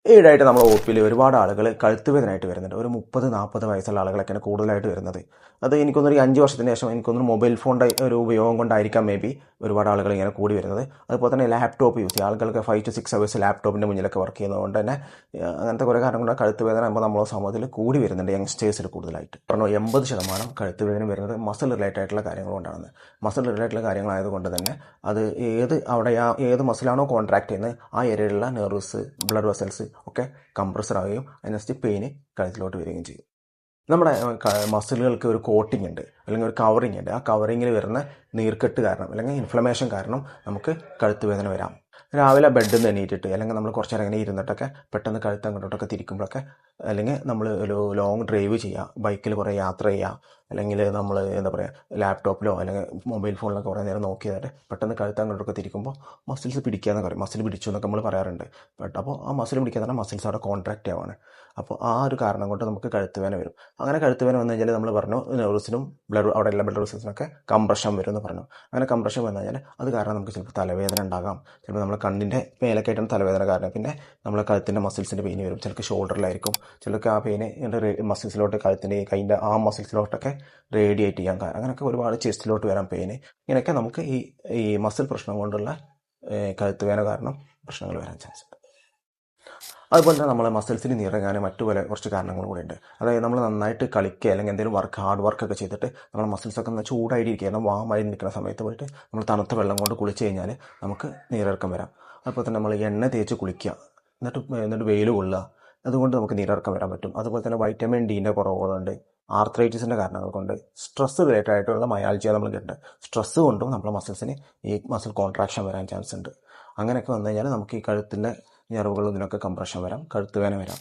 ഈയിടെയായിട്ട് നമ്മുടെ ഒ.പിയിൽ ഒരുപാട് ആളുകൾ കഴുത്ത് വേദനയായിട്ട് വരുന്നുണ്ട്. ഒരു 30-40 വയസ്സുള്ള ആളുകളൊക്കെയാണ് കൂടുതലായിട്ട് വരുന്നത്. അത് എനിക്കൊന്നൊരു 5 വർഷത്തിന് ശേഷം എനിക്കൊന്നൊരു മൊബൈൽ ഫോണിൻ്റെ ഒരു ഉപയോഗം കൊണ്ടായിരിക്കാം മേ ബി ഒരുപാട് ആളുകൾ ഇങ്ങനെ കൂടി വരുന്നത്. അതുപോലെ തന്നെ ലാപ്ടോപ്പ് യൂസ് ചെയ്യുക, ആളുകൾക്ക് 5 to 6 അവേഴ്സ് ലാപ്ടോപ്പിൻ്റെ മുന്നിലൊക്കെ വർക്ക് ചെയ്യുന്നതുകൊണ്ട് തന്നെ അങ്ങനത്തെ കുറേ കാരണം കൊണ്ട് കഴുത്ത് വേദന ആകുമ്പോൾ നമ്മുടെ സമൂഹത്തിൽ കൂടി വരുന്നുണ്ട്, യങ്സ്റ്റേഴ്സിൽ കൂടുതലായിട്ട്. പറഞ്ഞു 80% കഴുത്ത് വേദന വരുന്നത് മസിൽ റിലേറ്റഡ് ആയിട്ടുള്ള കാര്യങ്ങൾ കൊണ്ടാണ്. മസിൽ റിലേറ്റഡ് ആയിട്ടുള്ള കാര്യങ്ങളായതുകൊണ്ട് തന്നെ അത് ഏത് മസിലാണോ കോൺട്രാക്ട് ചെയ്യുന്നത് ആ ഏരിയയിലുള്ള നെർവ്സ്, ബ്ലഡ് വെസൽസ് ഒക്കെ കംപ്രസർ ആവുകയും അതിനനുസരിച്ച് പെയിന് കഴുത്തിലോട്ട് വരികയും ചെയ്യും. നമ്മുടെ മസിലുകൾക്ക് ഒരു കോട്ടിംഗ് ഉണ്ട്, അല്ലെങ്കിൽ ഒരു കവറിങ് ഉണ്ട്. ആ കവറിങ്ങിൽ വരുന്ന നീർക്കെട്ട് കാരണം അല്ലെങ്കിൽ ഇൻഫ്ലമേഷൻ കാരണം നമുക്ക് കഴുത്ത് വേദന വരാം. രാവിലെ ബെഡിൽ നിന്ന് എണീറ്റിട്ട് അല്ലെങ്കിൽ നമ്മൾ കുറച്ച് നേരം ഇങ്ങനെ ഇരുന്നിട്ടൊക്കെ പെട്ടെന്ന് കഴുത്ത് അങ്ങോട്ടൊക്കെ തിരിക്കുമ്പോഴൊക്കെ, അല്ലെങ്കിൽ നമ്മൾ ഒരു ലോങ് ഡ്രൈവ് ചെയ്യുക, ബൈക്കിൽ കുറേ യാത്ര ചെയ്യുക, അല്ലെങ്കിൽ നമ്മൾ എന്താ പറയുക ലാപ്ടോപ്പിലോ അല്ലെങ്കിൽ മൊബൈൽ ഫോണിലൊക്കെ കുറേ നേരം നോക്കിയതായിട്ട് പെട്ടെന്ന് കഴുത്ത് അങ്ങോട്ടൊക്കെ തിരിക്കുമ്പോൾ മസിൽസ് പിടിക്കുക എന്നൊക്കെ പറയും. മസിൽ പിടിച്ചു എന്നൊക്കെ നമ്മൾ പറയാറുണ്ട്. അപ്പോൾ ആ മസിൽ പിടിക്കുക എന്ന് പറഞ്ഞാൽ മസിൽസ് അവിടെ കോൺട്രാക്റ്റ് ആവുകയാണ്. അപ്പോൾ ആ ഒരു കാരണം കൊണ്ട് നമുക്ക് കഴുത്ത് വേദന വരും. അങ്ങനെ കഴുത്ത് വേദന വന്നു കഴിഞ്ഞാൽ നമ്മൾ പറഞ്ഞു നെർവ്സിനും അവിടെയുള്ള ബ്ലഡ് വെസൽസിനൊക്കെ കംപ്രഷൻ വരും എന്ന് പറഞ്ഞു. അങ്ങനെ കംപ്രഷൻ വന്നു കഴിഞ്ഞാൽ അത് കാരണം നമുക്ക് ചിലപ്പോൾ തലവേദന ഉണ്ടാകാം. ചിലപ്പോൾ നമ്മുടെ കണ്ണിൻ്റെ മേലൊക്കെയായിട്ടാണ് തലവേദന കാരണം. പിന്നെ നമ്മളെ കഴുത്തിൻ്റെ മസിൽസിൻ്റെ പെയിൻ വരും. ചിലർക്ക് ഷോൾഡറിലായിരിക്കും, ചിലർക്ക് ആ പെയിന് മസിൽസിലോട്ട്, കഴുത്തിൻ്റെ കൈൻ്റെ ആ മസിൽസിലോട്ടൊക്കെ റേഡിയേറ്റ് ചെയ്യാൻ കാരണം. അങ്ങനെയൊക്കെ ഒരുപാട് ചെസ്റ്റിലോട്ട് വരാൻ പെയിന്. ഇങ്ങനെയൊക്കെ നമുക്ക് ഈ മസിൽ പ്രശ്നം കൊണ്ടുള്ള കഴുത്ത് വേദന കാരണം പ്രശ്നങ്ങൾ വരാൻ ചാൻസ് ഉണ്ട്. അതുപോലെ തന്നെ നമ്മളെ മസിൽസിന് നിറങ്ങാൻ മറ്റു പല കുറച്ച് കാരണങ്ങളും കൂടെ ഉണ്ട്. അതായത് നമ്മൾ നന്നായിട്ട് കളിക്കുക അല്ലെങ്കിൽ എന്തെങ്കിലും ഹാർഡ് വർക്കൊക്കെ ചെയ്തിട്ട് നമ്മുടെ മസിൽസൊക്കെ ഒന്ന് ചൂടായിരിക്കുക, വാമായി നിൽക്കുന്ന സമയത്ത് പോയിട്ട് നമ്മൾ തണുത്ത വെള്ളം കൊണ്ട് കുളിച്ച് കഴിഞ്ഞാൽ നമുക്ക് നീരിറക്കം വരാം. അതുപോലെ തന്നെ നമ്മൾ എണ്ണ തേച്ച് കുളിക്കുക, എന്നിട്ട് വെയിൽ കൊള്ളുക, അതുകൊണ്ട് നമുക്ക് നീരിറക്കം വരാൻ പറ്റും. അതുപോലെ തന്നെ വൈറ്റമിൻ ഡിൻ്റെ കുറവുകളുണ്ട്. ആർത്രൈറ്റിസിൻ്റെ കാരണങ്ങൾ കൊണ്ട്, സ്ട്രെസ് റിലേറ്റഡ് ആയിട്ടുള്ള മയാൾജിയ നമ്മൾ കേട്ടിട്ടുണ്ട്. സ്ട്രെസ് കൊണ്ടും നമ്മുടെ മസിൽസിന് ഈ മസിൽ കോൺട്രാക്ഷൻ വരാൻ ചാൻസ് ഉണ്ട്. അങ്ങനെയൊക്കെ വന്നു കഴിഞ്ഞാൽ നമുക്ക് ഈ കഴുത്തിൻ്റെ ഞരമ്പുകളും ഇതിനൊക്കെ കംപ്രഷൻ വരാം, കഴുത്ത് വേദന വരാം.